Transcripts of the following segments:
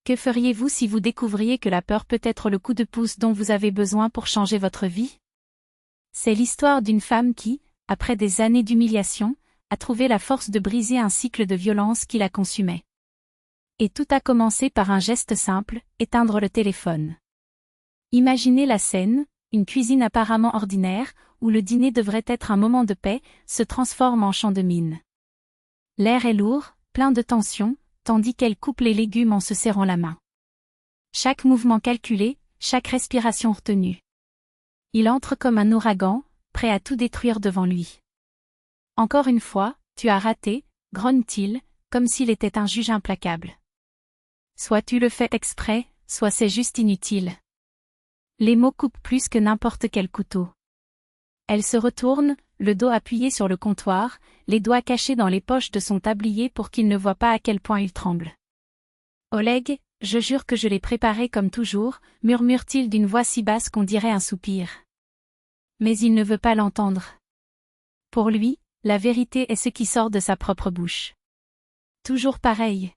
Que feriez-vous si vous découvriez que la peur peut être le coup de pouce dont vous avez besoin pour changer votre vie? C'est l'histoire d'une femme qui, après des années d'humiliation, a trouvé la force de briser un cycle de violence qui la consumait. Et tout a commencé par un geste simple, éteindre le téléphone. Imaginez la scène, une cuisine apparemment ordinaire, où le dîner devrait être un moment de paix, se transforme en champ de mine. L'air est lourd, plein de tension, tandis qu'elle coupe les légumes en se serrant la main. Chaque mouvement calculé, chaque respiration retenue. Il entre comme un ouragan, prêt à tout détruire devant lui. Encore une fois, tu as raté, grogne-t-il, comme s'il était un juge implacable. Soit tu le fais exprès, soit c'est juste inutile. Les mots coupent plus que n'importe quel couteau. Elle se retourne, le dos appuyé sur le comptoir, les doigts cachés dans les poches de son tablier pour qu'il ne voie pas à quel point il tremble. Oleg, je jure que je l'ai préparé comme toujours, murmure-t-il d'une voix si basse qu'on dirait un soupir. Mais il ne veut pas l'entendre. Pour lui, la vérité est ce qui sort de sa propre bouche. Toujours pareil.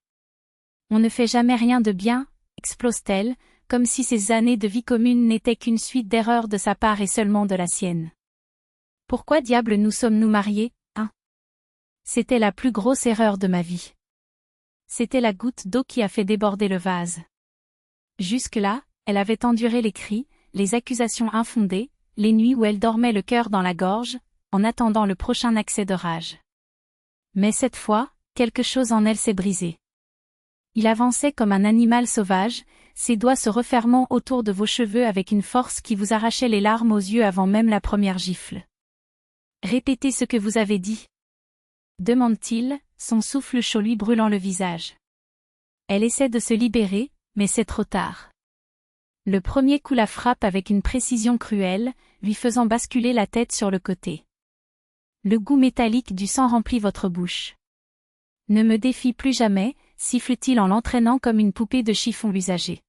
On ne fait jamais rien de bien, explose-t-elle, comme si ces années de vie commune n'étaient qu'une suite d'erreurs de sa part et seulement de la sienne. Pourquoi diable nous sommes-nous mariés, hein? C'était la plus grosse erreur de ma vie. C'était la goutte d'eau qui a fait déborder le vase. Jusque-là, elle avait enduré les cris, les accusations infondées, les nuits où elle dormait le cœur dans la gorge, en attendant le prochain accès de rage. Mais cette fois, quelque chose en elle s'est brisé. Il avançait comme un animal sauvage, ses doigts se refermant autour de vos cheveux avec une force qui vous arrachait les larmes aux yeux avant même la première gifle. Répétez ce que vous avez dit. Demande-t-il, son souffle chaud lui brûlant le visage. Elle essaie de se libérer, mais c'est trop tard. Le premier coup la frappe avec une précision cruelle, lui faisant basculer la tête sur le côté. Le goût métallique du sang remplit votre bouche. Ne me défie plus jamais, siffle-t-il en l'entraînant comme une poupée de chiffon usagée.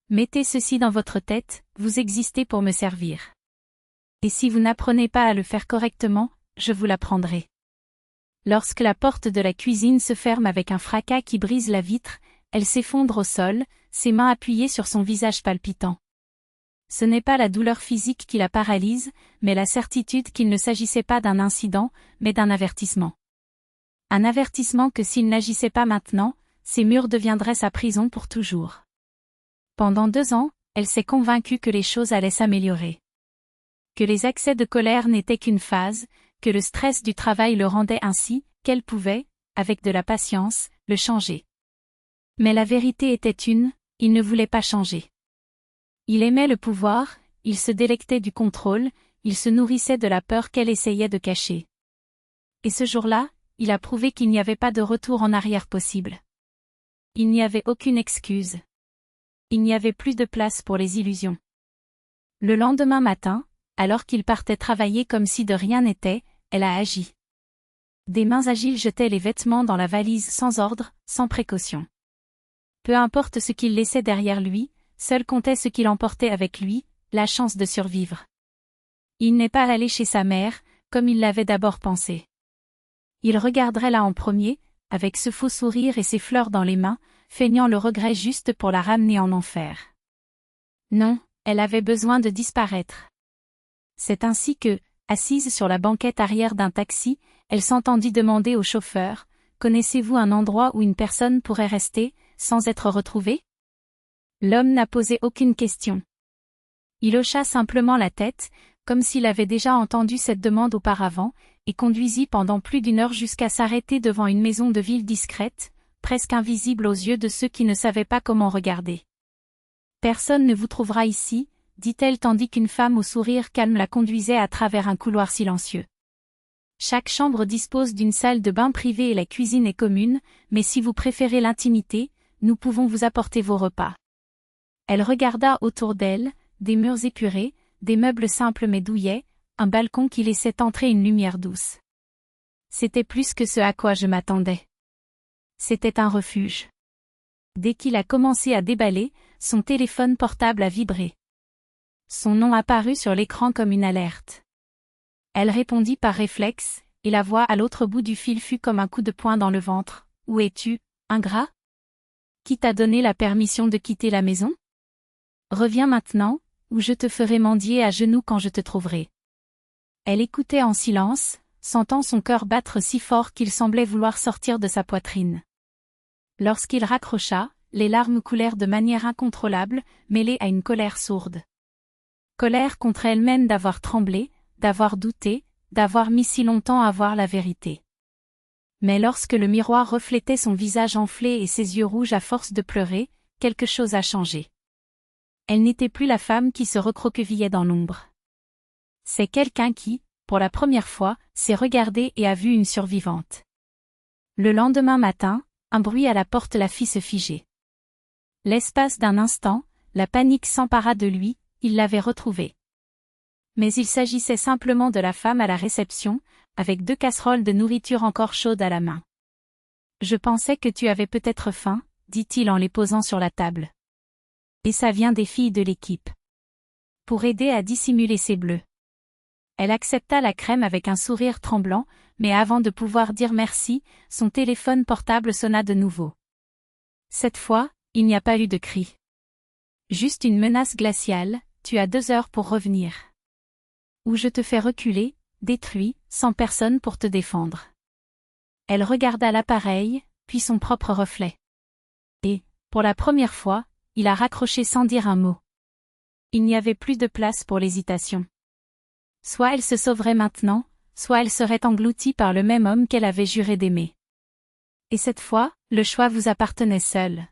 Mettez ceci dans votre tête, vous existez pour me servir. Et si vous n'apprenez pas à le faire correctement, je vous l'apprendrai. Lorsque la porte de la cuisine se ferme avec un fracas qui brise la vitre, elle s'effondre au sol, ses mains appuyées sur son visage palpitant. Ce n'est pas la douleur physique qui la paralyse, mais la certitude qu'il ne s'agissait pas d'un incident, mais d'un avertissement. Un avertissement que s'il n'agissait pas maintenant, ces murs deviendraient sa prison pour toujours. Pendant 2 ans, elle s'est convaincue que les choses allaient s'améliorer. Que les accès de colère n'étaient qu'une phase, que le stress du travail le rendait ainsi, qu'elle pouvait, avec de la patience, le changer. Mais la vérité était une, il ne voulait pas changer. Il aimait le pouvoir, il se délectait du contrôle, il se nourrissait de la peur qu'elle essayait de cacher. Et ce jour-là, il a prouvé qu'il n'y avait pas de retour en arrière possible. Il n'y avait aucune excuse. Il n'y avait plus de place pour les illusions. Le lendemain matin, alors qu'il partait travailler comme si de rien n'était, elle a agi. Des mains agiles jetaient les vêtements dans la valise sans ordre, sans précaution. Peu importe ce qu'il laissait derrière lui, seul comptait ce qu'il emportait avec lui, la chance de survivre. Il n'est pas allé chez sa mère, comme il l'avait d'abord pensé. Il regarderait là en premier, avec ce faux sourire et ses fleurs dans les mains, feignant le regret juste pour la ramener en enfer. Non, elle avait besoin de disparaître. C'est ainsi que, assise sur la banquette arrière d'un taxi, elle s'entendit demander au chauffeur, « Connaissez-vous un endroit où une personne pourrait rester, sans être retrouvée ?» L'homme n'a posé aucune question. Il hocha simplement la tête, comme s'il avait déjà entendu cette demande auparavant, et conduisit pendant plus d'1 heure jusqu'à s'arrêter devant une maison de ville discrète, presque invisible aux yeux de ceux qui ne savaient pas comment regarder. « Personne ne vous trouvera ici, » dit-elle tandis qu'une femme au sourire calme la conduisait à travers un couloir silencieux. Chaque chambre dispose d'une salle de bain privée et la cuisine est commune, mais si vous préférez l'intimité, nous pouvons vous apporter vos repas. Elle regarda autour d'elle, des murs épurés, des meubles simples mais douillets, un balcon qui laissait entrer une lumière douce. C'était plus que ce à quoi je m'attendais. C'était un refuge. Dès qu'il a commencé à déballer, son téléphone portable a vibré. Son nom apparut sur l'écran comme une alerte. Elle répondit par réflexe, et la voix à l'autre bout du fil fut comme un coup de poing dans le ventre. « Où es-tu, ingrat ? Qui t'a donné la permission de quitter la maison? Reviens maintenant, ou je te ferai mendier à genoux quand je te trouverai. Elle écoutait en silence, sentant son cœur battre si fort qu'il semblait vouloir sortir de sa poitrine. Lorsqu'il raccrocha, les larmes coulèrent de manière incontrôlable, mêlées à une colère sourde. Colère contre elle-même d'avoir tremblé, d'avoir douté, d'avoir mis si longtemps à voir la vérité. Mais lorsque le miroir reflétait son visage enflé et ses yeux rouges à force de pleurer, quelque chose a changé. Elle n'était plus la femme qui se recroquevillait dans l'ombre. C'est quelqu'un qui, pour la première fois, s'est regardé et a vu une survivante. Le lendemain matin, un bruit à la porte la fit se figer. L'espace d'un instant, la panique s'empara de lui, il l'avait retrouvée. Mais il s'agissait simplement de la femme à la réception, avec 2 casseroles de nourriture encore chaudes à la main. « Je pensais que tu avais peut-être faim, » dit-il en les posant sur la table. « Et ça vient des filles de l'équipe. » Pour aider à dissimuler ses bleus. Elle accepta la crème avec un sourire tremblant, mais avant de pouvoir dire merci, son téléphone portable sonna de nouveau. Cette fois, il n'y a pas eu de cri. Juste une menace glaciale, tu as 2 heures pour revenir. Ou je te fais reculer, détruit, sans personne pour te défendre. Elle regarda l'appareil, puis son propre reflet. Et, pour la première fois, il a raccroché sans dire un mot. Il n'y avait plus de place pour l'hésitation. Soit elle se sauverait maintenant, soit elle serait engloutie par le même homme qu'elle avait juré d'aimer. Et cette fois, le choix vous appartenait seul.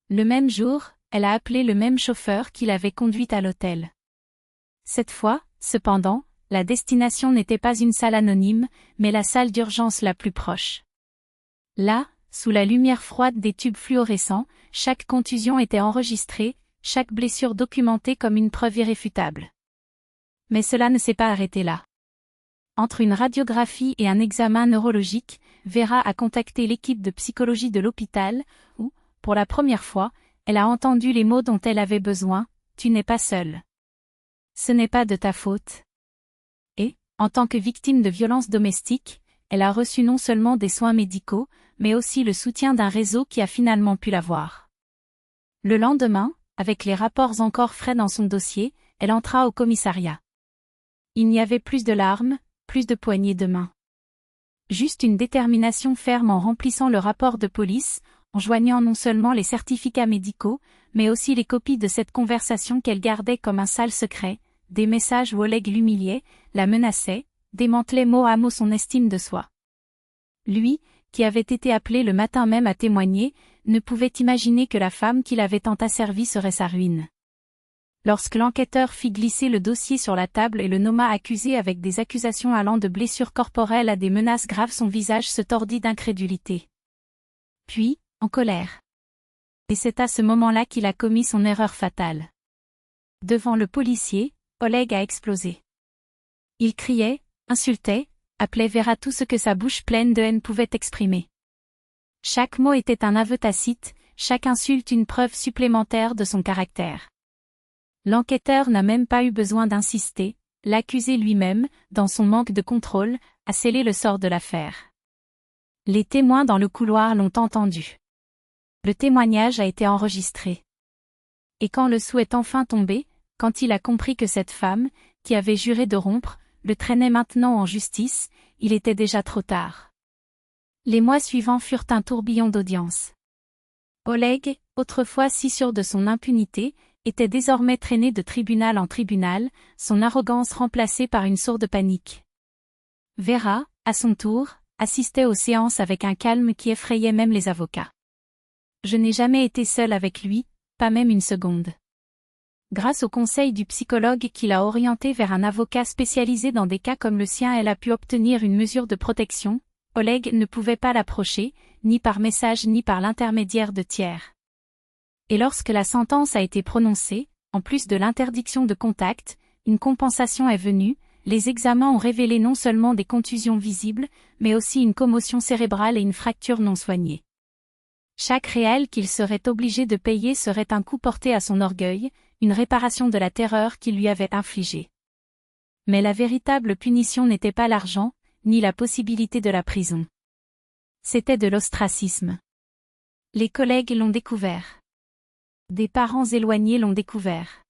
Le même jour, elle a appelé le même chauffeur qui l'avait conduite à l'hôtel. Cette fois, cependant, la destination n'était pas une salle anonyme, mais la salle d'urgence la plus proche. Là, sous la lumière froide des tubes fluorescents, chaque contusion était enregistrée, chaque blessure documentée comme une preuve irréfutable. Mais cela ne s'est pas arrêté là. Entre une radiographie et un examen neurologique, Vera a contacté l'équipe de psychologie de l'hôpital, où, pour la première fois, elle a entendu les mots dont elle avait besoin, « Tu n'es pas seule. Ce n'est pas de ta faute. » Et, en tant que victime de violences domestiques, elle a reçu non seulement des soins médicaux, mais aussi le soutien d'un réseau qui a finalement pu la voir. Le lendemain, avec les rapports encore frais dans son dossier, elle entra au commissariat. Il n'y avait plus de larmes, plus de poignées de main. Juste une détermination ferme en remplissant le rapport de police, en joignant non seulement les certificats médicaux, mais aussi les copies de cette conversation qu'elle gardait comme un sale secret, des messages où Oleg l'humiliait, la menaçait, démantelait mot à mot son estime de soi. Lui, qui avait été appelé le matin même à témoigner, ne pouvait imaginer que la femme qui l'avait tant asservi serait sa ruine. Lorsque l'enquêteur fit glisser le dossier sur la table et le nomma accusé avec des accusations allant de blessures corporelles à des menaces graves, son visage se tordit d'incrédulité. Puis, en colère. Et c'est à ce moment-là qu'il a commis son erreur fatale. Devant le policier, Oleg a explosé. Il criait, insultait, appelait Vera tout ce que sa bouche pleine de haine pouvait exprimer. Chaque mot était un aveu tacite, chaque insulte une preuve supplémentaire de son caractère. L'enquêteur n'a même pas eu besoin d'insister, l'accusé lui-même, dans son manque de contrôle, a scellé le sort de l'affaire. Les témoins dans le couloir l'ont entendu. Le témoignage a été enregistré. Et quand le sou est enfin tombé, quand il a compris que cette femme, qui avait juré de rompre, le traînait maintenant en justice, il était déjà trop tard. Les mois suivants furent un tourbillon d'audience. Oleg, autrefois si sûr de son impunité, était désormais traîné de tribunal en tribunal, son arrogance remplacée par une sourde panique. Vera, à son tour, assistait aux séances avec un calme qui effrayait même les avocats. Je n'ai jamais été seule avec lui, pas même une seconde. Grâce au conseil du psychologue qui l'a orientée vers un avocat spécialisé dans des cas comme le sien, elle a pu obtenir une mesure de protection. Oleg ne pouvait pas l'approcher, ni par message ni par l'intermédiaire de tiers. Et lorsque la sentence a été prononcée, en plus de l'interdiction de contact, une compensation est venue, les examens ont révélé non seulement des contusions visibles, mais aussi une commotion cérébrale et une fracture non soignée. Chaque réel qu'il serait obligé de payer serait un coup porté à son orgueil, une réparation de la terreur qu'il lui avait infligée. Mais la véritable punition n'était pas l'argent, ni la possibilité de la prison. C'était de l'ostracisme. Les collègues l'ont découvert. Des parents éloignés l'ont découvert.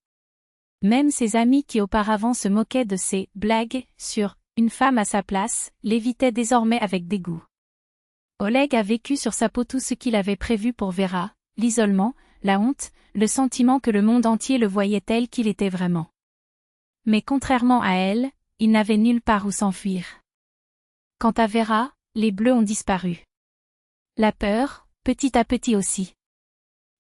Même ses amis qui auparavant se moquaient de ses blagues sur une femme à sa place, l'évitaient désormais avec dégoût. Oleg a vécu sur sa peau tout ce qu'il avait prévu pour Vera, l'isolement, la honte, le sentiment que le monde entier le voyait tel qu'il était vraiment. Mais contrairement à elle, il n'avait nulle part où s'enfuir. Quant à Vera, les bleus ont disparu. La peur, petit à petit aussi.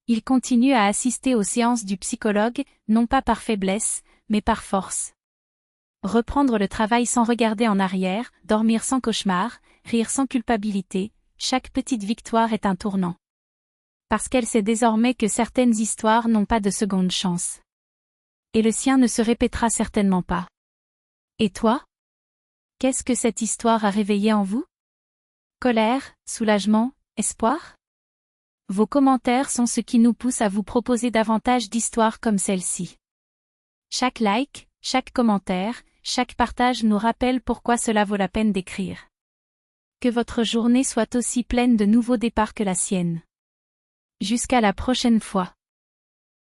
Il continue à assister aux séances du psychologue, non pas par faiblesse, mais par force. Reprendre le travail sans regarder en arrière, dormir sans cauchemar, rire sans culpabilité, chaque petite victoire est un tournant. Parce qu'elle sait désormais que certaines histoires n'ont pas de seconde chance. Et le sien ne se répétera certainement pas. Et toi? Qu'est-ce que cette histoire a réveillé en vous? Colère, soulagement, espoir? Vos commentaires sont ce qui nous pousse à vous proposer davantage d'histoires comme celle-ci. Chaque like, chaque commentaire, chaque partage nous rappelle pourquoi cela vaut la peine d'écrire. Que votre journée soit aussi pleine de nouveaux départs que la sienne. Jusqu'à la prochaine fois.